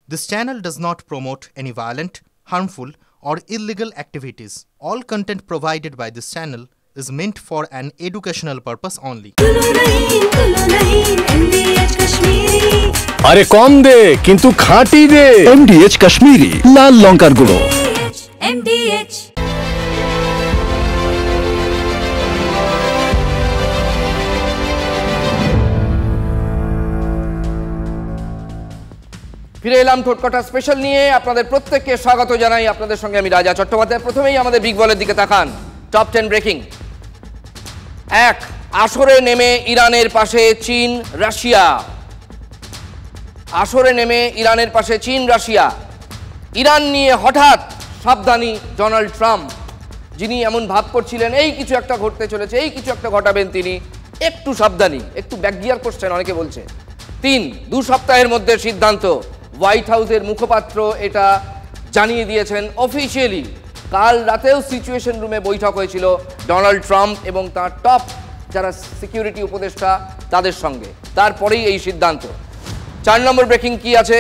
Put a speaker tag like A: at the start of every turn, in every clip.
A: This channel does not promote any violent, harmful, or illegal activities. All content provided by this channel is meant for an educational purpose only.
B: আরে কম দে কিন্তু খাঁটি দে MDH Kashmiri লাল লঙ্কার গুঁড়ো।
C: MDH
D: ফিরে এলাম ঠোঁটকাটা special নিয়ে। আপনাদের প্রত্যেককে স্বাগত জানাই। আপনাদের সঙ্গে আমি রাজা চট্টোপাধ্যায়। প্রথমেই আমাদের বিগ বলের দিকে তাকান। Top 10 breaking. এক, আসরে নেমে ইরানের পাশে চীন রাশিয়া। আসরে নেমে ইরানের পাশে চীন রাশিয়া। ইরান নিয়ে হঠাৎ সাবধানী ডোনাল্ড ট্রাম্প, যিনি এমন ভাব করছিলেন এই কিছু একটা ঘটতে চলেছে, এই কিছু একটা ঘটাবেন তিনি, একটু সাবধানী, একটু ব্যাকগিয়ার করছেন অনেকে বলছে। 3, 2 সপ্তাহের মধ্যে সিদ্ধান্ত। হোয়াইট হাউসের মুখপাত্র এটা জানিয়ে দিয়েছেন অফিসিয়ালি। কাল রাতেও সিচুয়েশন রুমে বৈঠক হয়েছিল ডোনাল্ড ট্রাম্প এবং তার টপ যারা সিকিউরিটি উপদেষ্টা তাদের সঙ্গে, তারপরেই এই সিদ্ধান্ত। 4 নম্বর ব্রেকিং কি আছে?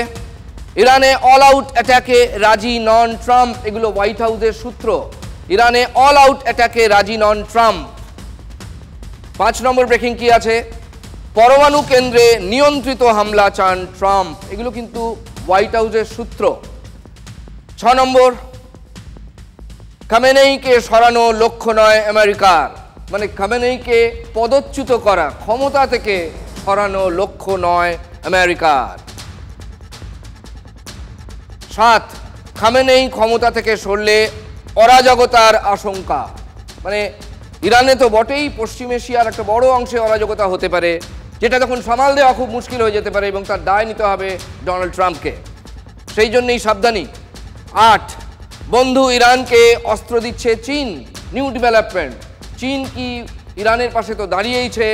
D: ইরানে অল আউট অ্যাটাকে রাজি নন ট্রাম্প। এগুলো হোয়াইট হাউসের সূত্র। ইরানে অল আউট অ্যাটাকে রাজি নন ট্রাম্প। 5 নম্বর ব্রেকিং কি আছে? পরমাণু কেন্দ্রে নিয়ন্ত্রিত হামলা চান ট্রাম্প। এগুলো কিন্তু হোয়াইট হাউসের সূত্র। 6 নম্বর, খামেনেইকে সরানো লক্ষ্য নয় আমেরিকার, মানে খামেনেইকে পদচ্যুত করা, ক্ষমতা থেকে সরানো লক্ষ্য নয় আমেরিকার। 7, খামেনেই ক্ষমতা থেকে সরলে অরাজকতার আশঙ্কা, মানে ইরানে তো বটেই, পশ্চিম এশিয়ার একটা বড় অংশে অরাজকতা হতে পারে, যেটা তখন সামাল দেওয়া খুব মুশকিল হয়ে যেতে পারে এবং তার দায় নিতে হবে ডোনাল্ড ট্রাম্পকে, সেই জন্যই সাবধানী। 8, বন্ধু ইরানকে অস্ত্র দিচ্ছে চীন, নিউ ডেভেলপমেন্ট। চীন কি ইরানের পাশে তো দাঁড়িয়েইছে,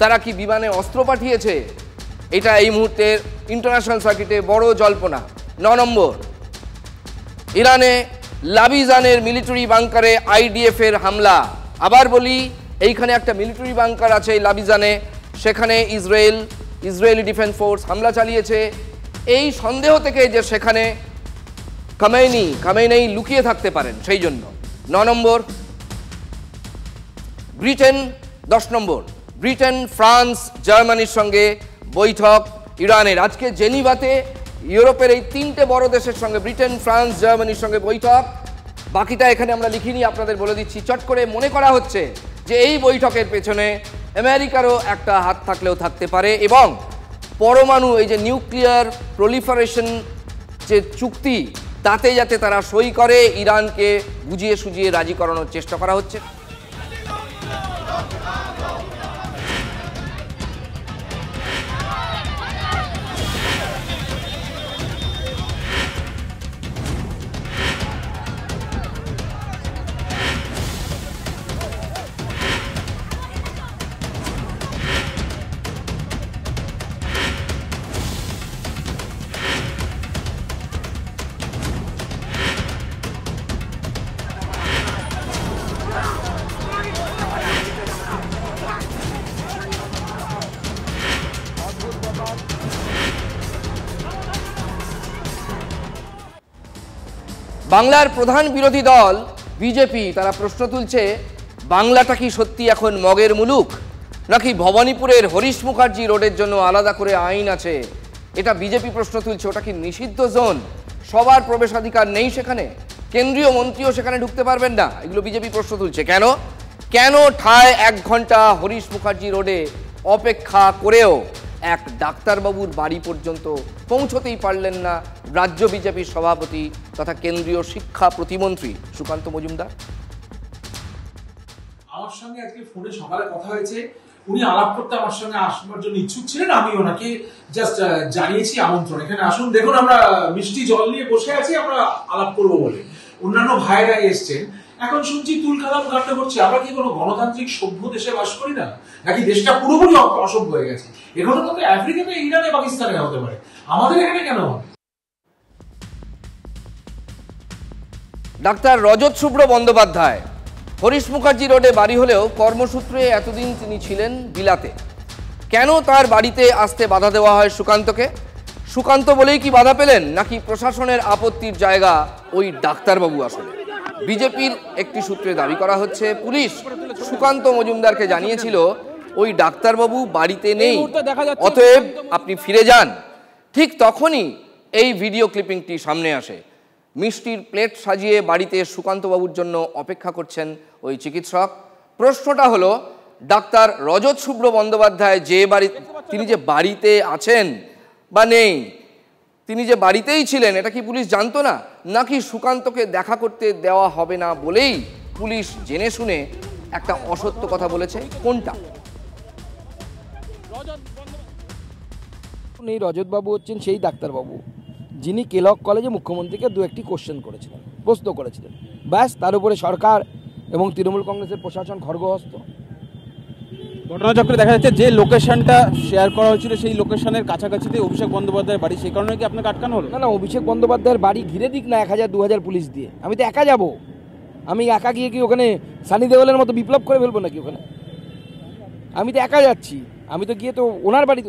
D: তারা কি বিমানে অস্ত্র পাঠিয়েছে? এটা এই মুহূর্তের ইন্টারন্যাশনাল সার্কিটে বড় জল্পনা। 9 নম্বর, ইরানে লাবিজানের মিলিটারি বাংকারে IDF এর হামলা। আবার বলি, এইখানে একটা মিলিটারি বাংকার আছে লাবিজানে, সেখানে ইসরায়েলি ডিফেন্স ফোর্স হামলা চালিয়েছে এই সন্দেহ থেকে যে সেখানে খামেনেই লুকিয়ে থাকতে পারেন, সেই জন্য। 9 নম্বর, ব্রিটেন। 10 নম্বর, ব্রিটেন, ফ্রান্স, জার্মানির সঙ্গে বৈঠক ইরানের। আজকে জেনিভাতে ইউরোপের এই 3টে বড় দেশের সঙ্গে ব্রিটেন, ফ্রান্স, জার্মানির সঙ্গে বৈঠক। বাকিটা এখানে আমরা লিখিনি, আপনাদের বলে দিচ্ছি। চট করে মনে করা হচ্ছে যে এই বৈঠকের পেছনে আমেরিকারও একটা হাত থাকলেও থাকতে পারে এবং পরমাণু এই যে নিউক্লিয়ার প্রলিফারেশন যে চুক্তি, তাতে যাতে তারা সই করে, ইরানকে বুঝিয়ে সুজিয়ে রাজি করানোর চেষ্টা করা হচ্ছে। বাংলার প্রধান বিরোধী দল বিজেপি, তারা প্রশ্ন তুলছে, বাংলাটা কি সত্যি এখন মগের মুলুক, নাকি ভবানীপুরের হরিশ মুখার্জি রোডের জন্য আলাদা করে আইন আছে? এটা বিজেপি প্রশ্ন তুলছে। ওটা কি নিষিদ্ধ জোন? সবার প্রবেশাধিকার নেই সেখানে? কেন্দ্রীয় মন্ত্রীও সেখানে ঢুকতে পারবেন না? এগুলো বিজেপি প্রশ্ন তুলছে। কেন ঠায় 1 ঘন্টা হরিশ মুখার্জি রোডে অপেক্ষা করেও এক ডাক্তারবাবুর বাড়ি পর্যন্ত পৌঁছতেই পারলেন না রাজ্য বিজেপির সভাপতি তথা কেন্দ্রীয় শিক্ষা প্রতিমন্ত্রী সুকান্ত মজুমদার?
E: আমার সঙ্গে আজকে ফোনে সকালে কথা হয়েছে, উনি আলাপ করতে আমার সঙ্গে আসবার জন্য ইচ্ছুক ছিলেন। আমি ওনাকে জাস্ট জানিয়েছি আমন্ত্রণ, এখানে আসুন, দেখুন আমরা মিষ্টি জল নিয়ে বসে আছি, আমরা আলাপ করবো বলে। অন্যান্য ভাইয়েরা এসছেন। এখন শুনছি তুলকালাম কাণ্ড করছে। আমরা কি কোনো গণতান্ত্রিক সভ্য দেশে বাস করি না, নাকি দেশটা পুরোপুরি অসভ্য হয়ে গেছে? এগুলো কিন্তু আফ্রিকাতে, ইরানে, পাকিস্তানে হতে পারে, আমাদের এখানে কেন হবে?
D: ডাক্তার রজত শুভ্র বন্দ্যোপাধ্যায় হরিশ মুখার্জি রোডে বাড়ি হলেও কর্মসূত্রে এতদিন তিনি ছিলেন বিলাতে। কেন তার বাড়িতে আসতে বাধা দেওয়া হয় সুকান্তকে? সুকান্ত বলেই কি বাধা পেলেন, নাকি প্রশাসনের আপত্তির জায়গা ওই ডাক্তারবাবু? আসলে বিজেপির একটি সূত্রে দাবি করা হচ্ছে পুলিশ সুকান্ত মজুমদারকে জানিয়েছিল ওই ডাক্তারবাবু বাড়িতে নেই, অতএব আপনি ফিরে যান। ঠিক তখনই এই ভিডিও ক্লিপিংটি সামনে আসে। মিষ্টির প্লেট সাজিয়ে বাড়িতে সুকান্তবাবুর জন্য অপেক্ষা করছেন ওই চিকিৎসক। প্রশ্নটা হলো, ডাক্তার রজত শুভ্র বন্দ্যোপাধ্যায় তিনি যে বাড়িতে আছেন বা নেই, তিনি যে বাড়িতেই ছিলেন, এটা কি পুলিশ জানতো না, নাকি সুকান্তকে দেখা করতে দেওয়া হবে না বলেই পুলিশ জেনে শুনে একটা অসত্য কথা বলেছে? কোনটা?
F: এই রজতবাবু হচ্ছেন সেই ডাক্তারবাবু যিনি কেলক কলেজে মুখ্যমন্ত্রীকে দু একটি কোশ্চেন করেছিলেন, প্রশ্ন করেছিলেন, ব্যাস তার উপরে সরকার এবং তৃণমূল কংগ্রেসের প্রশাসন খড়গহস্ত।
G: ঘটনাচক্রে দেখা যাচ্ছে যে লোকেশনটা শেয়ার করা হয়েছিল সেই লোকেশনের কাছাকাছিতে অভিষেক বন্দ্যোপাধ্যায়ের বাড়ি, সেই কারণে কি আপনাকে আটকানো হলো?
F: না, অভিষেক বন্দ্যোপাধ্যায়ের বাড়ি ঘিরে দিক না 1000-2000 পুলিশ দিয়ে, আমি তো একা যাব? আমি একা গিয়ে কি ওখানে সানি দেওয়ালের মতো বিপ্লব করে ফেলবো নাকি ওখানে? আমি তো একা যাচ্ছি, আমি তো গিয়ে তো ওনার বাড়ি,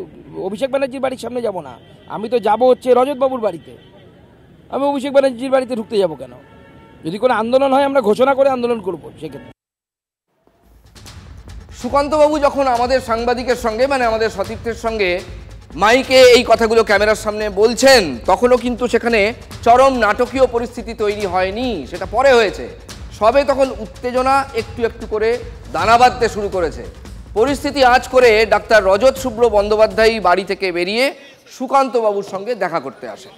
F: অভিষেক ব্যানার্জির বাড়ির সামনে যাব না, আমি তো যাব হচ্ছে রজতবাবুর বাড়িতে। আমি অভিষেক ব্যানার্জির বাড়িতে ঢুকতে যাব কেন? যদি কোনো আন্দোলন হয় আমরা ঘোষণা করে আন্দোলন করবো সেক্ষেত্রে।
D: সুকান্তবাবু যখন আমাদের সাংবাদিকের সঙ্গে, মানে আমাদের সতীর্থের সঙ্গে মাইকে এই কথাগুলো ক্যামেরার সামনে বলছেন, তখনও কিন্তু সেখানে চরম নাটকীয় পরিস্থিতি তৈরি হয়নি, সেটা পরে হয়েছে। সবে তখন উত্তেজনা একটু একটু করে দানা বাঁধতে শুরু করেছে। পরিস্থিতি আঁচ করে ডাক্তার রজত শুভ্র বন্দ্যোপাধ্যায় বাড়ি থেকে বেরিয়ে সুকান্তবাবুর সঙ্গে দেখা করতে আসে।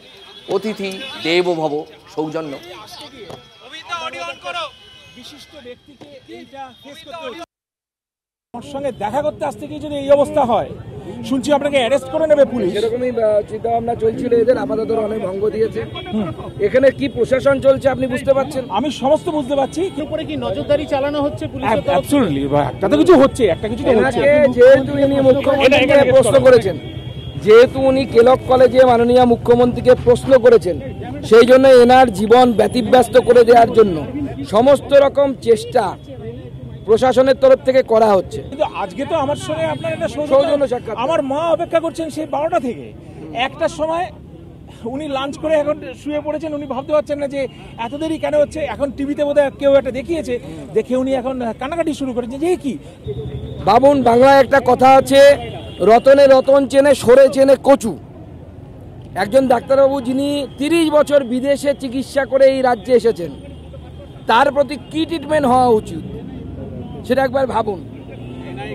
D: অতিথি দেবো ভব, সৌজন্য।
G: আমার সঙ্গে দেখা করতে আসতে গিয়ে যদি এই অবস্থা হয়, শুনছি আপনাকে অ্যারেস্ট করে নেবে পুলিশ।
F: এরকমই চিন্তা ভাবনা চলছিল এদের, আপাতত অনেক ভঙ্গ দিয়েছে। এখানে কি প্রশাসন চলছে আপনি বুঝতে পারছেন?
G: আমি সমস্ত বুঝতে পারছি।
H: উপরে কি নজরদারি চালানো হচ্ছে পুলিশের?
G: অ্যাবসলিউটলি, একটা তো কিছু হচ্ছে, একটা কিছু তো হচ্ছে।
F: যেহেতু ইনি মুখ্যমন্ত্রীকে প্রশ্ন করেছেন, যেহেতু উনি কেলক কলেজে মাননীয় মুখ্যমন্ত্রীকে প্রশ্ন করেছেন, সেই জন্য এনার জীবন ব্যতিব্যস্ত করে দেওয়ার জন্য সমস্ত রকম চেষ্টা প্রশাসনের তরফ থেকে করা হচ্ছে।
G: কিন্তু আজকে তো আমার সঙ্গে আপনার একটা সৌজন্য সাক্ষাৎ, আমার মা অপেক্ষা করছেন সেই 12টা থেকে 1টার সময়। উনি লাঞ্চ করে এখন শুয়ে পড়েছেন, উনি ভাবতে পারছেন না যে এত দেরি কেন হচ্ছে। এখন টিভিতে বোধহয় কেউ একটা দেখিয়েছে, দেখে উনি এখন কান্নাকাটি শুরু করেছেন যে কি।
F: বাবুন, বাংলায় একটা কথা আছে, রতনে রতন চেনে, সরে চেনে কচু। একজন ডাক্তারবাবু যিনি 30 বছর বিদেশে চিকিৎসা করে এই রাজ্যে এসেছেন, তার প্রতি কি ট্রিটমেন্ট হওয়া উচিত সেটা একবার ভাবুন।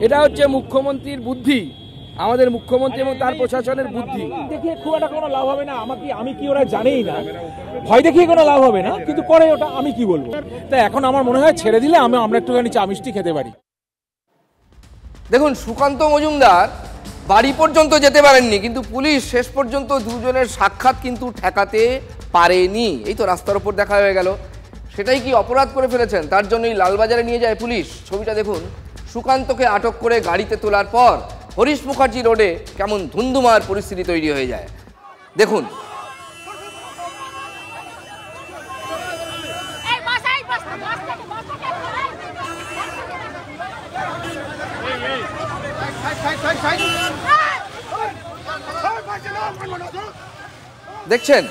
F: এটা হচ্ছে মুখ্যমন্ত্রীর বুদ্ধি, আমাদের মুখ্যমন্ত্রী এবং তার প্রশাসনের বুদ্ধি।
G: দেখিয়ে খুব একটা কোনো লাভ হবে না। আমি কি ওরা জানেই না, ভয় দেখিয়ে কোনো লাভ হবে না, কিন্তু করে ওটা আমি কি বলবো। তাই এখন আমার মনে হয় ছেড়ে দিলে আমরা একটুখানি চা মিষ্টি খেতে পারি।
D: দেখুন, সুকান্ত মজুমদার বাড়ি পর্যন্ত যেতে পারেননি, কিন্তু পুলিশ শেষ পর্যন্ত দুজনের সাক্ষাৎ কিন্তু ঠেকাতে পারেনি। এই তো রাস্তার ওপর দেখা হয়ে গেল। সেটাই কি অপরাধ করে ফেলেছেন, তার জন্যই লালবাজারে নিয়ে যায় পুলিশ। ছবিটা দেখুন, সুকান্তকে আটক করে গাড়িতে তোলার পর হরিশ মুখার্জি রোডে কেমন ধুন্ধুমার পরিস্থিতি তৈরি হয়ে যায় দেখুন। দেখছেন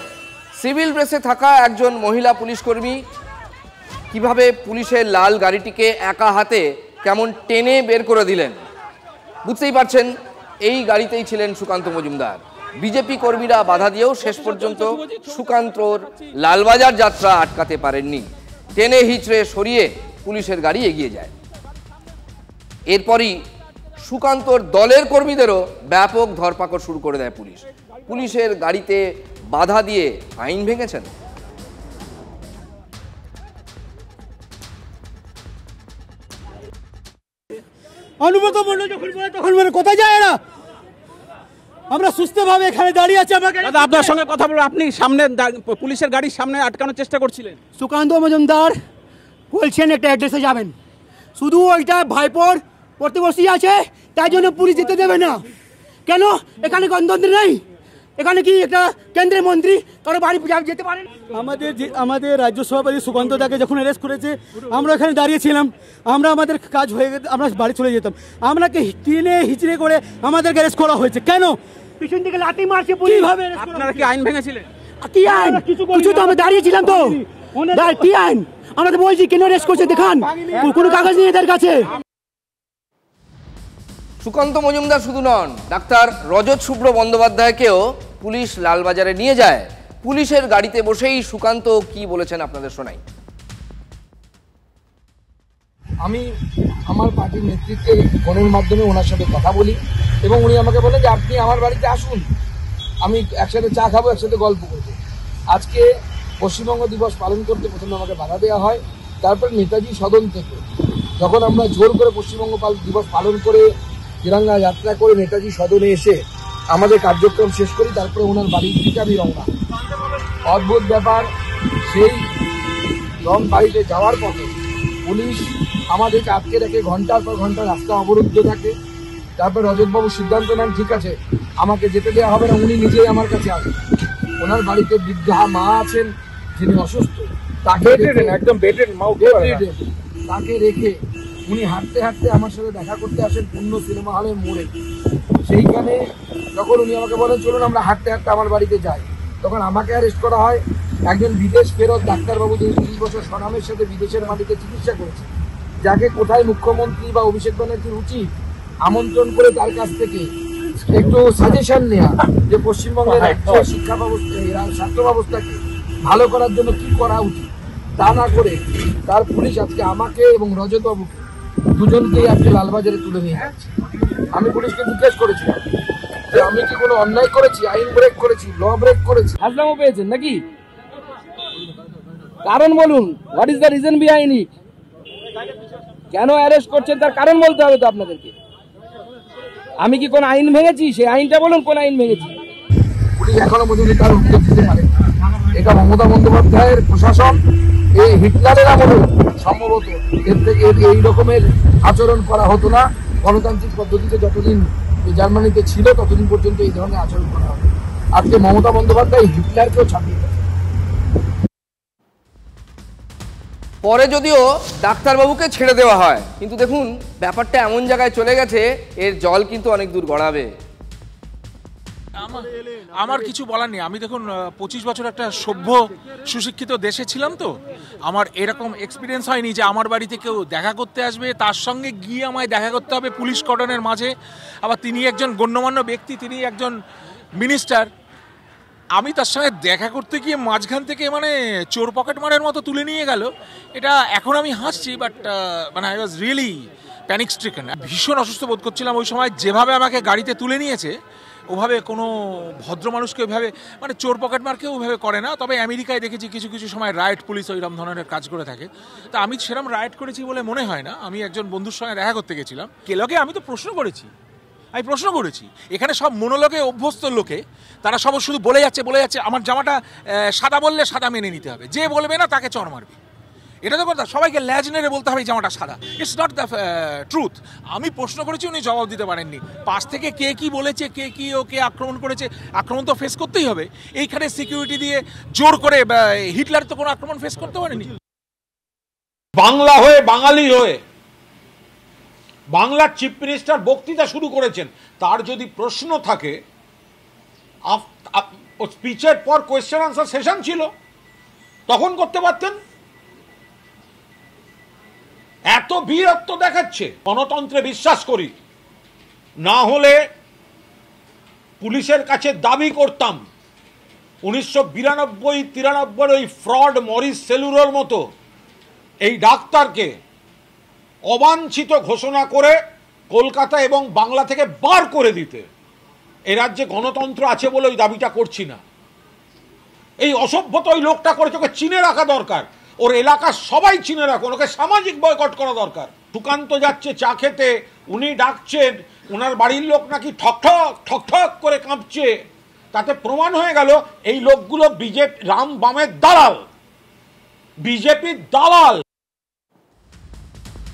D: সিভিল ড্রেসে থাকা একজন মহিলা পুলিশকর্মী কিভাবে পুলিশের লাল গাড়িটিকে একা হাতে কেমন টেনে বের করে দিলেন। বুঝতেই পারছেন এই গাড়িতেই ছিলেন সুকান্ত মজুমদার। বিজেপি কর্মীরা বাধা দিয়েও শেষ পর্যন্ত সুকান্তর লালবাজার যাত্রা আটকাতে পারেননি। টেনে হিচড়ে সরিয়ে পুলিশের গাড়ি এগিয়ে যায়। এরপরই সুকান্তর দলের কর্মীদেরও ব্যাপক ধরপাকড় শুরু করে দেয় পুলিশ। পুলিশের গাড়িতে বাধা দিয়ে আইন ভেঙেছেন।
H: অনুব্রত মণ্ডল যখন বলে তখন মানে কোথায় যায় এরা? আমরা সুস্থভাবে এখানে দাঁড়িয়ে আছি। আমাকে
G: দাদা আপনার সঙ্গে কথা বলবো। আপনি সামনে পুলিশের গাড়ির সামনে আটকানোর চেষ্টা করছিলেন।
H: সুকান্ত মজুমদার বলছেন একটা অ্যাড্রেসে যাবেন, শুধু ওইটা ভাইপোর প্রতিবেশী আছে তাই জন্য পুলিশ যেতে দেবে না। কেন? এখানে গণতন্ত্র নেই? এখানে কি একটা কেন্দ্রের মন্ত্রী কারো বাড়ি যেতে পারেন? আমাদের রাজ্য সভাপতি সুকান্ত দাকে যখন অ্যারেস্ট করেছে আমরা এখানে দাঁড়িয়েছিলাম, আমাদের কাজ হয়ে গেছে, আমরা বাড়ি চলে যেতাম। আমরাকে টেনে হিচড়ে করে আমাদেরকে অ্যারেস্ট করা হয়েছে। কেন? পিছন থেকে লাথি মারছে পুলিশ।
G: আপনারা কি আইন ভেঙেছিলেন?
H: কি আইন? কিছু তো আমরা দাঁড়িয়েছিলাম তো। কি আইন? আমরা তো বলছি কেন রেস্ট করছে দেখান, কোনো কাগজ নেই এদের কাছে।
D: সুকান্ত মজুমদার শুধু নন, ডাক্তার রজত শুভ্র বন্দ্যোপাধ্যায়কেও পুলিশ লালবাজারে নিয়ে যায়। পুলিশের গাড়িতে বসেই সুকান্ত কি বলেছেন আপনাদের শোনাই।
F: আমি আমার পার্টির নেতৃত্বে ফোনের মাধ্যমে ওনার সাথে কথা বলি এবং উনি আমাকে বলেন যে আপনি আমার বাড়িতে আসুন, আমি একসাথে চা খাবো, একসাথে গল্প করবো। আজকে পশ্চিমবঙ্গ দিবস পালন করতে প্রথমে আমাকে বাধা দেওয়া হয়, তারপর নেতাজি সদন থেকে যখন আমরা জোর করে পশ্চিমবঙ্গ দিবস পালন করে তিরঙ্গা যাত্রা করে নেতাজি সদনে এসে আমাদের কার্যক্রম শেষ করি, তারপরে ওনার বাড়ির দিকে আমি রওনা। অদ্ভুত ব্যাপার, সেই বাড়িতে যাওয়ার পথে পুলিশ আমাদেরকে আটকে রেখে ঘন্টার পর ঘন্টা রাস্তা অবরুদ্ধ থাকে। তারপর রজতবাবু সিদ্ধান্ত নেন ঠিক আছে আমাকে যেতে দেওয়া হবে না, উনি নিজেই আমার কাছে আসেন। ওনার বাড়িতে বৃদ্ধা মা আছেন যিনি অসুস্থ, তাকে রেখে উনি হাঁটতে হাঁটতে আমার সাথে দেখা করতে আসেন পূর্ণ সিনেমা হলের মোড়ে। সেইখানে যখন উনি আমাকে বলেন চলুন আমরা হাঁটতে হাঁটতে আমার বাড়িতে যাই, তখন আমাকে অ্যারেস্ট করা হয়। একজন বিদেশ ফেরত ডাক্তারবাবু যিনি 30 বছর স্বনামের সাথে বিদেশের মাটিতে চিকিৎসা করেছে, যাকে কোথায় মুখ্যমন্ত্রী বা অভিষেক ব্যানার্জির উচিত আমন্ত্রণ করে তার কাছ থেকে একটু সাজেশন নেওয়া যে পশ্চিমবঙ্গের রাজ্য শিক্ষা ব্যবস্থা স্বাস্থ্য ব্যবস্থাকে ভালো করার জন্য কি করা উচিত, তা না করে তার পুলিশ আজকে আমাকে এবং রজতবাবুকে দুজনকেই আজকে লালবাজারে তুলে নিয়ে যাচ্ছে। আমি পুলিশকে জিজ্ঞেস করেছিলাম যে আমি কি কোনো অন্যায় করেছি, আইন ব্রেক করেছি, ল ব্রেক করেছি?
I: হাজলামও পেয়েছেন নাকি? কারণ বলুন, what is the reason behind it? কেন অ্যারেস্ট করছেন তার কারণ বলতে হবে তো আপনাদেরকে। আমি কি কোন আইন ভেঙেছি? সেই আইনটা বলুন, কোন আইন ভেঙেছি?
F: পুলিশ এখনো পর্যন্ত তার উত্তর দিতে পারে। এটা মমতা বন্দ্যোপাধ্যায়ের প্রশাসন, এই হিটলারের আমলে সম্ভবত এর থেকে এই রকমের আচরণ করা হতো না। গণতান্ত্রিক পদ্ধতিতে যতদিন জার্মানিতে ছিল ততদিন পর্যন্ত এই ধরনের আচরণ করা হতো। আজকে মমতা বন্দ্যোপাধ্যায় হিটলারকেও ছাপিয়ে গেছে।
D: পরে যদিও ডাক্তারবাবুকে ছেড়ে দেওয়া হয়, কিন্তু দেখুন ব্যাপারটা এমন জায়গায় চলে গেছে, এর জল কিন্তু অনেক দূর গড়াবে।
G: আমার কিছু বলার নেই। আমি দেখুন 25 বছর একটা সভ্য সুশিক্ষিত দেশে ছিলাম, তো আমার এরকম এক্সপিরিয়েন্স হয়নি যে আমার বাড়িতে কেউ দেখা করতে আসবে, তার সঙ্গে গিয়ে আমায় দেখা করতে হবে পুলিশ কর্ডনের মাঝে। আবার তিনি একজন গণ্যমান্য ব্যক্তি, তিনি একজন মিনিস্টার। আমি তার সঙ্গে দেখা করতে গিয়ে মাঝখান থেকে মানে চোর পকেট মারের মতো তুলে নিয়ে গেল। এটা এখন আমি হাসছি, বাট মানে I was really panic stricken. ভীষণ অসুস্থ বোধ করছিলাম ওই সময়। যেভাবে আমাকে গাড়িতে তুলে নিয়েছে ওভাবে কোনো ভদ্র মানুষকে ওইভাবে মানে চোর পকেট মারকেও ওইভাবে করে না। তবে আমেরিকায় দেখেছি কিছু কিছু সময় রাইট পুলিশ ওইরকম ধরনের কাজ করে থাকে। তা আমি সেরকম রাইট করেছি বলে মনে হয় না। আমি একজন বন্ধুর সঙ্গে দেখা করতে গেছিলাম। কেলকে আমি তো প্রশ্ন করেছি, এখানে সব মনোলগে অভ্যস্ত লোকে, তারা সব শুধু বলে যাচ্ছে আমার জামাটা সাদা বললে সাদা মেনে নিতে হবে, যে বলবে না তাকে চড় মারবে। এটা তো কথা, সবাইকে ল্যাজ নেড়ে বলতে হবে জামাটা সাদা। It's not the truth. আমি প্রশ্ন করেছি, উনি জবাব দিতে পারেননি। পাশ থেকে কে কি বলেছে, কে কি ওকে আক্রমণ করেছে, আক্রমণ তো ফেস করতেই হবে। এইখানে সিকিউরিটি দিয়ে জোর করে হিটলার তো কোনো আক্রমণ ফেস করতে পারেনি।
J: বাংলা হয়ে বাঙালি হয়ে বাংলার চিফ মিনিস্টার বক্তৃতা শুরু করেছেন, তার যদি প্রশ্ন থাকে, স্পিচের পর কোয়েশ্চেন আনসার সেশন ছিল, তখন করতে পারতেন। এত বীরত্ব দেখাচ্ছে। গণতন্ত্রে বিশ্বাস করি, না হলে পুলিশের কাছে দাবি করতাম 1992-93 ওই ফ্রড মরিস সেলুরোর মতো এই ডাক্তারকে অবাঞ্ছিত ঘোষণা করে কলকাতা এবং বাংলা থেকে বার করে দিতে। এই রাজ্যে গণতন্ত্র আছে বলে ওই দাবিটা করছি না। এই অসভ্যতা ওই লোকটা করেছে, ওকে চিনে রাখা দরকার। ওর এলাকার সবাই চিনে রাখুন, ওকে সামাজিক বয়কট করা দরকার। সুকান্ত যাচ্ছে চা খেতে, উনি ডাকছেন, ওনার বাড়ির লোক নাকি ঠকঠক ঠকঠক করে কাঁপছে। তাতে প্রমাণ হয়ে গেল এই লোকগুলো বিজেপি রাম বামের দালাল, বিজেপির দালাল।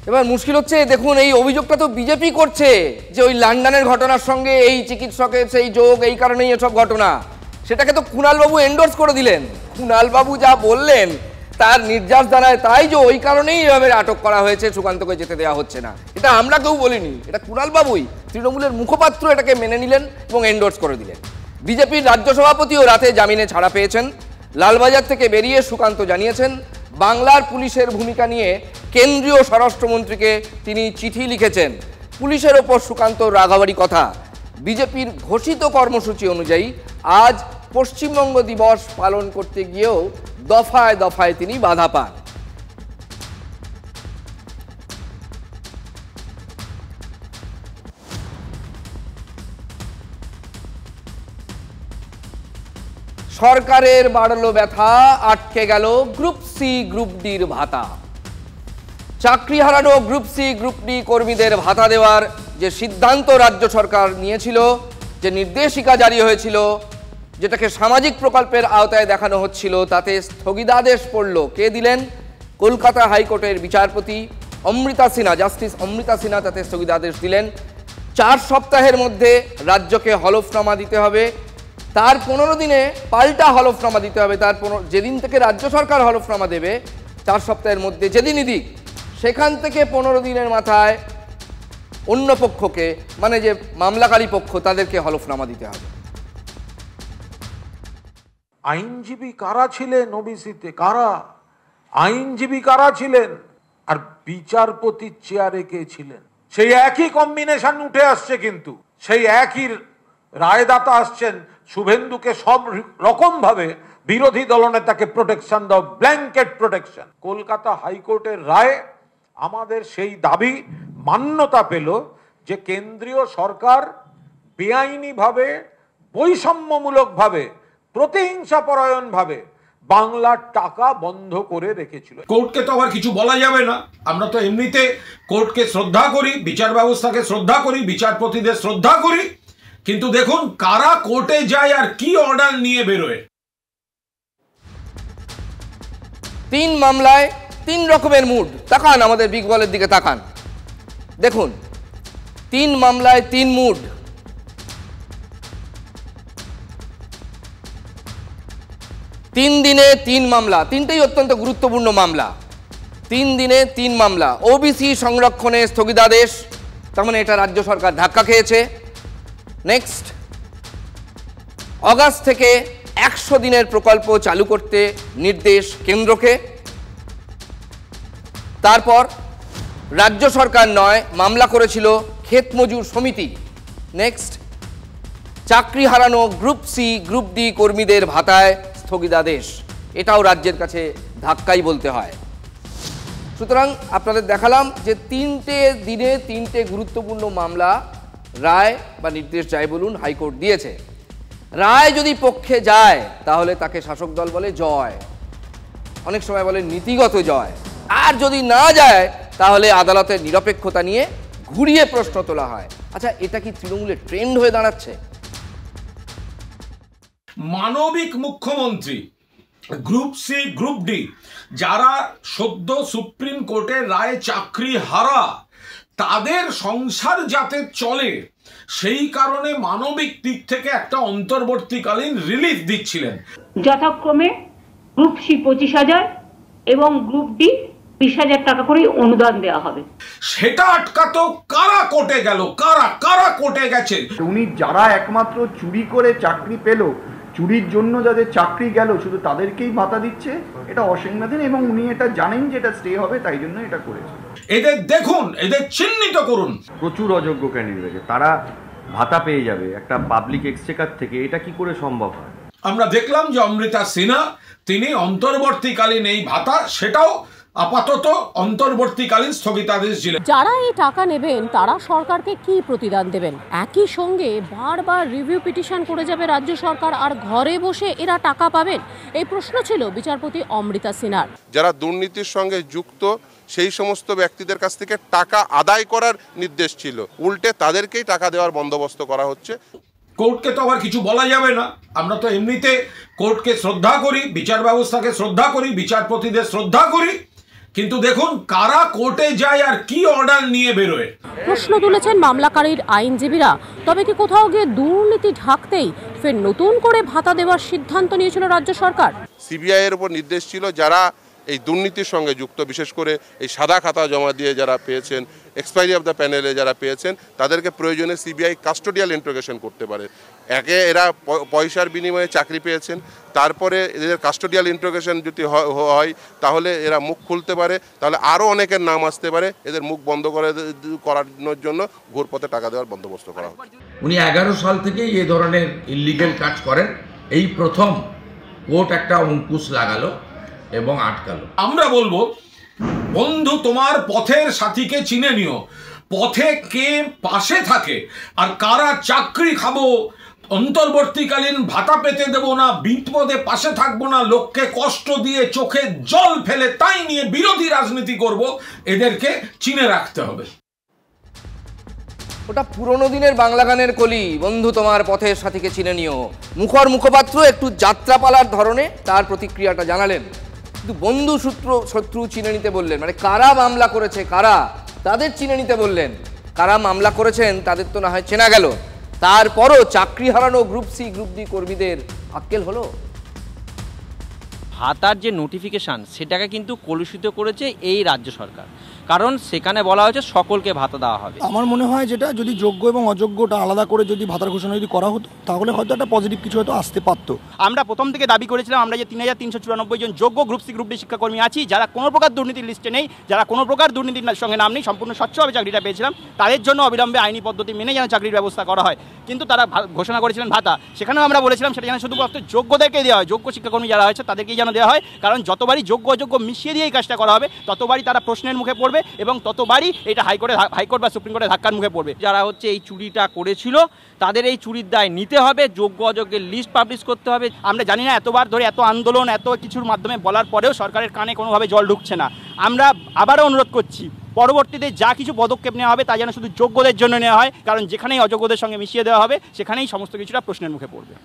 D: এবার মুশকিল হচ্ছে, দেখুন এই অভিযোগটা তো বিজেপি করছে যে ওই লন্ডনের ঘটনার সঙ্গে এই চিকিৎসকের সেই যোগ, এই কারণেই এসব ঘটনা। সেটাকে তো কুণালবাবু এন্ডোর্স করে দিলেন। কুণালবাবু যা বললেন তার নির্যাস দাঁড়ায়, তাই যে ওই কারণেই এভাবে আটক করা হয়েছে, সুকান্তকে যেতে দেওয়া হচ্ছে না। এটা আমরা কেউ বলিনি, এটা কুণাল বাবুই তৃণমূলের মুখপাত্র এটাকে মেনে নিলেন এবং এন্ডোর্স করে দিলেন। বিজেপির রাজ্য সভাপতিও রাতে জামিনে ছাড়া পেয়েছেন। লালবাজার থেকে বেরিয়ে সুকান্ত জানিয়েছেন বাংলার পুলিশের ভূমিকা নিয়ে কেন্দ্রীয় স্বরাষ্ট্রমন্ত্রীকে তিনি চিঠি লিখেছেন। পুলিশের ওপর সুকান্ত রাগাবাড়ি কথা। বিজেপির ঘোষিত কর্মসূচি অনুযায়ী আজ পশ্চিমবঙ্গ দিবস পালন করতে গিয়েও দফায় দফায় তিনি বাধা পান। সরকারের বাড়লো ব্যথা, আটকে গেল গ্রুপ সি গ্রুপ ডির ভাতা। চাকরি হারানো গ্রুপ সি গ্রুপ ডি কর্মীদের ভাতা দেওয়ার যে সিদ্ধান্ত রাজ্য সরকার নিয়েছিল, যে নির্দেশিকা জারি হয়েছিল, যেটাকে সামাজিক প্রকল্পের আওতায় দেখানো হচ্ছিল, তাতে স্থগিতাদেশ পড়ল। কে দিলেন? কলকাতা হাইকোর্টের বিচারপতি অমৃতা সিনহা, জাস্টিস অমৃতা সিনহা তাতে স্থগিতাদেশ দিলেন। 4 সপ্তাহের মধ্যে রাজ্যকে হলফনামা দিতে হবে, তার 15 দিনে পাল্টা হলফনামা দিতে হবে। যেদিন থেকে রাজ্য সরকার হলফনামা দেবে 4 সপ্তাহের মধ্যে যেদিনই দিক, সেখান থেকে 15 দিনের মাথায় অন্য পক্ষকে, মানে যে মামলাকারী পক্ষ, তাদেরকে হলফনামা দিতে হবে।
J: আইনজীবী কারা ছিলেন ওবিসিতে? কারা আইনজীবী কারা ছিলেন? আর বিচারপতির চেয়ারে কে ছিলেন? সেই একই কম্বিনেশন উঠে আসছে, কিন্তু সেই একই রায়দাতা আসছেন শুভেন্দুকে সব রকম ভাবে বিরোধী দলনেতাকে প্রোটেকশন দাও, ব্ল্যাঙ্কেট প্রোটেকশন। কলকাতা হাইকোর্টের রায় আমাদের সেই দাবি মান্যতা পেল যে কেন্দ্রীয় সরকার বেআইনিভাবে, বৈষম্যমূলকভাবে, প্রতিহিংসাপরায়ণভাবে বাংলার টাকা বন্ধ করে রেখেছিল। কোর্টকে তো আবার কিছু বলা যাবে না। আমরা তো এমনিতে কোর্টকে শ্রদ্ধা করি, বিচার ব্যবস্থাকে শ্রদ্ধা করি, বিচারপতিদের শ্রদ্ধা করি, কিন্তু দেখুন কারা কোর্টে যায় আর কি অর্ডার নিয়ে বেরোয়।
D: 3 মামলায় 3 রকমের মুড। তাকান আমাদের বিগ বলের দিকে তাকান, দেখুন 3 মামলায় 3 মুড। 3 দিনে 3 মামলা, 3টেই অত্যন্ত গুরুত্বপূর্ণ মামলা। 3 দিনে 3 মামলা। ওবিসি সংরক্ষণে স্থগিতাদেশ, তার মানে এটা রাজ্য সরকার ধাক্কা খেয়েছে। নেক্সট, অগাস্ট থেকে 100 দিনের প্রকল্প চালু করতে নির্দেশ কেন্দ্রকে। তারপর রাজ্য সরকার নয়, মামলা করেছিল ক্ষেত মজুর সমিতি। নেক্সট, চাকরি হারানো গ্রুপ সি গ্রুপ ডি কর্মীদের ভাতায় স্থগিতাদেশ, এটাও রাজ্যের কাছে ধাক্কাই বলতে হয়। সুতরাং আপনাদের দেখালাম যে 3টে দিনে 3টে গুরুত্বপূর্ণ মামলা রায় বা নির্দেশ যাই বলুন হাইকোর্ট দিয়েছে। রায় যদি পক্ষে যায় তাহলে তাকে শাসক দল বলে জয়, অনেক সময় বলে নীতিগত জয়। আর যদি না যায় তাহলে আদালতের নিরপেক্ষতা নিয়ে ঘুরিয়ে প্রশ্ন তোলা হয়। আচ্ছা, এটা কি তৃণমূলের ট্রেন্ড হয়ে দাঁড়াচ্ছে?
J: মানবিক মুখ্যমন্ত্রী, গ্রুপ সি গ্রুপ ডি যারা সদ্য সুপ্রিম কোর্টের রায়ে চাকরি হারা, তাদের সংসার যাতে চলে সেই কারণে মানবিক দিক থেকে একটা অন্তর্বর্তীকালীন রিলিফ দিচ্ছিলেন।
K: যথাক্রমে গ্রুপ সি 25,000 এবং গ্রুপ ডি 20,000 টাকা করে অনুদান দেওয়া হবে।
J: সেটা আটকাতো কারা কোর্টে গেল? কারা কোর্টে গেছে?
L: উনি যারা একমাত্র চুরি করে চাকরি পেল, চুরির জন্য যাদের চাকরি গেল, শুধু তাদেরকেই ভাতা দিচ্ছে, এটা অসাংবিধানিক এবং উনি এটা জানেন যে এটা স্টে হবে, তাই জন্য এটা করেছে।
J: এদের দেখুন, এদের চিহ্নিত করুন।
M: প্রচুর অযোগ্য ক্যান্ডিডেট, তারা ভাতা পেয়ে যাবে একটা পাবলিক এক্সচেকার থেকে, এটা কি করে সম্ভব হয়?
J: আমরা দেখলাম যে অমৃতা সিনহা তিনি অন্তর্বর্তীকালীন এই ভাতা, সেটাও আপাতত অন্তর্বর্তীকালীন স্থগিতাদেশ দিলেন।
N: যারা এই টাকা নেবেন তারা সরকারকে কি প্রতিদান দেবেন? একই সঙ্গে বারবার রিভিউ পিটিশন করে যাবে রাজ্য সরকার, আর ঘরে বসে এরা টাকা পাবেন? এই প্রশ্ন ছিল বিচারপতি অমৃতা সিনহার।
O: যারা দুর্নীতির সঙ্গে যুক্ত সেই সমস্ত ব্যক্তিদের কাছ থেকে টাকা আদায় করার নির্দেশ ছিল, উল্টে তাদেরকেই টাকা দেওয়ার বন্দোবস্ত করা হচ্ছে।
J: কোর্টকে তো আবার কিছু বলা যাবে না। আমরা তো এমনিতে কোর্টকে শ্রদ্ধা করি, বিচার ব্যবস্থাকে শ্রদ্ধা করি, বিচারপতিদের শ্রদ্ধা করি, কিন্তু দেখুন কারা কোর্টে যায় আর কি অর্ডার নিয়ে বেরোয়।
N: প্রশ্ন তুলেছেন মামলাকারীর আইনজীবীরা। তবে কি কোথাও গিয়ে দুর্নীতি ঢাকতেই ফের নতুন করে ভাতা দেওয়ার সিদ্ধান্ত নিয়েছিল রাজ্য সরকার?
O: সিবিআই এর উপর নির্দেশ ছিল যারা এই দুর্নীতির সঙ্গে যুক্ত, বিশেষ করে এই সাদা খাতা জমা দিয়ে যারা পেয়েছেন, এক্সপায়ারি অফ দ্য প্যানেলে যারা পেয়েছেন, তাদেরকে প্রয়োজনে সিবিআই কাস্টোডিয়াল ইন্টারোগেশন করতে পারে। একে এরা পয়সার বিনিময়ে চাকরি পেয়েছেন, তারপরে এদের কাস্টোডিয়াল ইন্টারোগেশন যদি হয় তাহলে এরা মুখ খুলতে পারে, তাহলে আরও অনেকের নাম আসতে পারে। এদের মুখ বন্ধ করানোর জন্য ঘুরপথে টাকা দেওয়ার বন্দোবস্ত করা হচ্ছে।
P: উনি 11 সাল থেকেই এই ধরনের ইলিগেল কাজ করেন, এই প্রথম কোর্ট একটা অঙ্কুশ লাগালো এবং আটকালো।
J: আমরা বলবো, বন্ধু তোমার পথের সাথীকে চিনে নিও, পথে কে পাশে থাকে আর কারা চাকরি খাবো, অন্তর্বর্তীকালীন ভাতা পেতে দেব না, বিপদে পাশে থাকবো না, লোককে কষ্ট দিয়ে চোখে জল ফেলে তাই নিয়ে বিরোধী রাজনীতি করব, এদেরকে চিনে রাখতে হবে।
D: ওটা পুরনো দিনের বাংলা গানের কলি, বন্ধু তোমার পথের সাথীকে চিনে নিও। মুখপাত্র একটু যাত্রাপালার ধরনে তার প্রতিক্রিয়াটা জানালেন, কিন্তু বন্ধু শত্রু চিনে নিতে বললেন, মানে কারা মামলা করেছে কারা তাদের চিনে নিতে বললেন। কারা মামলা করেছেন তাদের তো না হয় চেনা গেল, তারপরও চাকরি হারানো গ্রুপ সি গ্রুপ ডি কর্মীদের আক্কেল হলো।
Q: ভাতার যে নোটিফিকেশান সেটাকে কিন্তু কলুষিত করেছে এই রাজ্য সরকার, কারণ সেখানে বলা হয়েছে সকলকে ভাতা দেওয়া হবে।
R: আমার মনে হয় যেটা যদি যোগ্য এবং অযোগ্যটা আলাদা করে যদি ভাতার ঘোষণা যদি করা হতো তাহলে হয়তো একটা পজিটিভ কিছু হয়তো আসতে পারতো।
S: আমরা প্রথম থেকে দাবি করেছিলাম আমরা যে 3394 জন যোগ্য গ্রুপ সি গ্রুপ ডি শিক্ষাকর্মী আছি, যারা কোনো প্রকার দুর্নীতির লিস্টে নেই, যারা কোনো প্রকার দুর্নীতির সঙ্গে নাম নেই, সম্পূর্ণ স্বচ্ছভাবে চাকরিটা পেয়েছিলাম, তাদের জন্য অবিলম্বে আইনি পদ্ধতি মেনে যেন চাকরির ব্যবস্থা করা হয়। কিন্তু তারা ঘোষণা করেছিলেন ভাতা, সেখানেও আমরা বলেছিলাম সেটা যেন শুধুমাত্র যোগ্যদেরকে দেওয়া হয়, যোগ্য শিক্ষাকর্মী যারা হয়েছে তাদেরকেই যেন দেওয়া হয়, কারণ যতবারই যোগ্য অযোগ্য মিশিয়ে দিয়ে এই কাজটা করা হবে ততবারই তারা প্রশ্নের মুখে পড়বে এবং ততবারই এটা হাইকোর্ট বা সুপ্রিম কোর্টে ধাক্কার মুখে পড়বে।
Q: যারা হচ্ছে এই চুরিটা করেছিল তাদের এই চুরির দায় নিতে হবে, যোগ্য অযোগ্যের লিস্ট পাবলিশ করতে হবে। আমরা জানি না এতবার ধরে এত আন্দোলন এত কিছুর মাধ্যমে বলার পরেও সরকারের কানে কোনোভাবে জল ঢুকছে না। আমরা আবারও অনুরোধ করছি, পরবর্তীতে যা কিছু পদক্ষেপ নেওয়া হবে তা যেন শুধু যোগ্যদের জন্য নেওয়া হয়, কারণ যেখানেই অযোগ্যদের সঙ্গে মিশিয়ে দেওয়া হবে সেখানেই সমস্ত কিছুটা প্রশ্নের মুখে পড়বে।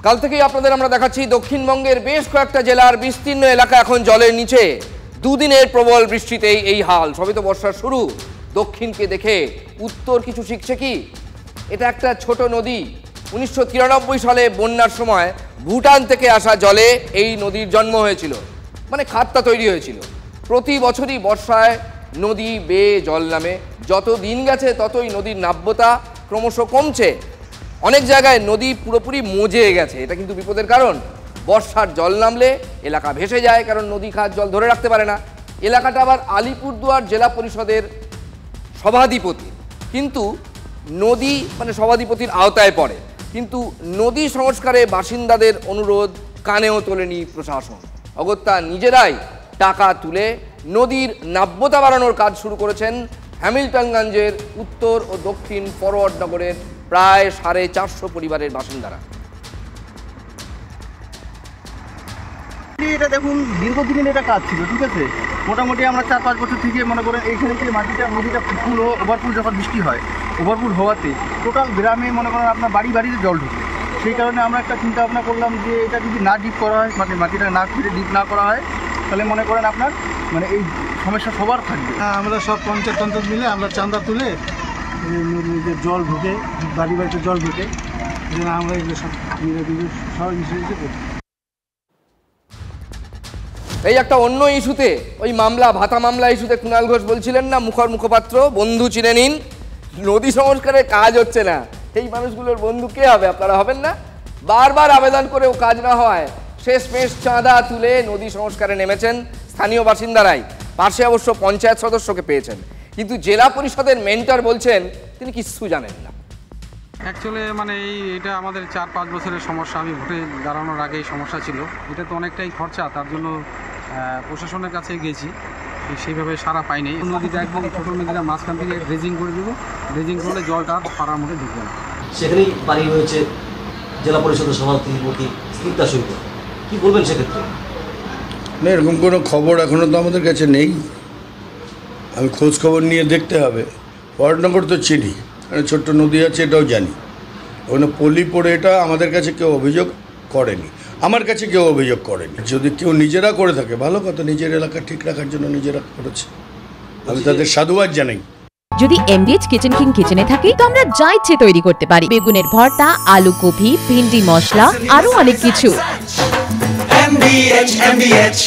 D: কাল থেকেই আপনাদের আমরা দেখাচ্ছি দক্ষিণবঙ্গের বেশ কয়েকটা জেলার বিস্তীর্ণ এলাকা এখন জলের নিচে। দুদিনের প্রবল বৃষ্টিতেই এই হাল। সবে তো বর্ষার শুরু, দক্ষিণকে দেখে উত্তর কিছু শিখছে কি? এটা একটা ছোট নদী। 1993 সালে বন্যার সময় ভুটান থেকে আসা জলে এই নদীর জন্ম হয়েছিল, মানে খাতটা তৈরি হয়েছিল। প্রতি বছরই বর্ষায় নদী বেয়ে জল নামে, যত দিন গেছে ততই নদীর নাব্যতা ক্রমশ কমছে। অনেক জায়গায় নদী পুরোপুরি মজে গেছে। এটা কিন্তু বিপদের কারণ। বর্ষার জল নামলে এলাকা ভেসে যায়, কারণ নদী খাত জল ধরে রাখতে পারে না। এলাকাটা আবার আলিপুরদুয়ার জেলা পরিষদের সভাধিপতি, কিন্তু নদী মানে সভাধিপতির আওতায় পড়ে, কিন্তু নদী সংস্কারে বাসিন্দাদের অনুরোধ কানেও তোলেনি প্রশাসন। অগত্যা নিজেরাই টাকা তুলে নদীর নাব্যতা বাড়ানোর কাজ শুরু করেছেন হ্যামিল্টনগঞ্জের উত্তর ও দক্ষিণ ফরওয়ার্ড নগরের প্রায় 450 পরিবারের বাসিন্দারা।
T: এটা দেখুন দীর্ঘদিনের এটা কাজ ছিল, ঠিক আছে। মোটামুটি আমরা 4-5 বছর থেকে মনে করেন এইখানে যে মাটিটা নদীটা ফুল ওভারফুল যখন বৃষ্টি হয়, ওভারফুল হওয়াতে টোটাল গ্রামে মনে করেন আপনার বাড়িতে জল ঢুকে। সেই কারণে আমরা একটা চিন্তা ভাবনা করলাম যে এটা যদি না ডিপ করা হয়, মানে মাটিটা না খুঁড়ে ডিপ না করা হয়, তাহলে মনে করেন আপনার মানে এই সমস্যা সবার থাকবে।
U: আমরা সব পঞ্চায়েত মিলে আমরা চাঁদা তুলে নদীতে জল ঢুকে, বাড়িতে জল ঢুকে, আমরা এগুলো সব সবাই মিশে করি।
D: এই একটা অন্য ইস্যুতে, ওই ভাতা মামলা ইস্যুতে কুণাল ঘোষ বলছিলেন না, মুখপাত্র বন্ধু চিনে নিন, নদী সংস্কারের কাজ হচ্ছে না। এই মানুষগুলোর বন্ধু কে হবে? আপনারা হবেন না? বারবার আবেদন করেও কাজ না হয় শেষমেশ চাঁদা তুলে নদী সংস্কারে নেমেছেন স্থানীয় বাসিন্দারাই। পাশে অবশ্য পঞ্চায়েত সদস্যকে পেয়েছেন, কিন্তু জেলা পরিষদের মেন্টর বলছেন তিনি কিচ্ছু জানেন না।
V: অ্যাকচুয়ালি মানে এটা আমাদের 4-5 বছরের সমস্যা। আমি ভোটে দাঁড়ানোর আগে এই সমস্যা ছিল। এটা তো অনেকটাই খরচা, তার জন্য প্রশাসনের কাছে গেছি। সেইভাবে সারা পাইনি। নদীটা একদম ছোটো নদীটা মাঝখান থেকে ড্রেজিং করে দেবো, ড্রেজিং করলে জলটা পাড়ার মধ্যে ঢুকবে না।
A: সেখানেই বাড়ি হয়েছে জেলা পরিষদের সভাপতি স্মিতা সৈকত, কী বলবেন সেক্ষেত্রে?
B: না, এরকম কোনো খবর এখনও তো আমাদের কাছে নেই। আমি খোঁজ খবর নিয়ে দেখতে হবে। পরাটনগর তো চিনি, ছোট্ট নদী আছে এটাও জানি। ওখানে পলি পড়ে এটা আমাদের কাছে কেউ অভিযোগ করেনি, আমার কাছে কেউ অভিযোগ করেনি। যদি কেউ নিজেরা করে থাকে ভালো কথা, নিজের এলাকা ঠিক রাখার জন্য নিজেরা করেছে, আমি তাদের সাধুবাদ জানাই।
W: যদি MDH কিচেন কিং কিচেনে থাকি তো আমরা যা ইচ্ছে তৈরি করতে পারি। বেগুনের ভর্তা, আলু কপি, ভিন্ডি মশলা, আরো অনেক কিছু।
C: MDH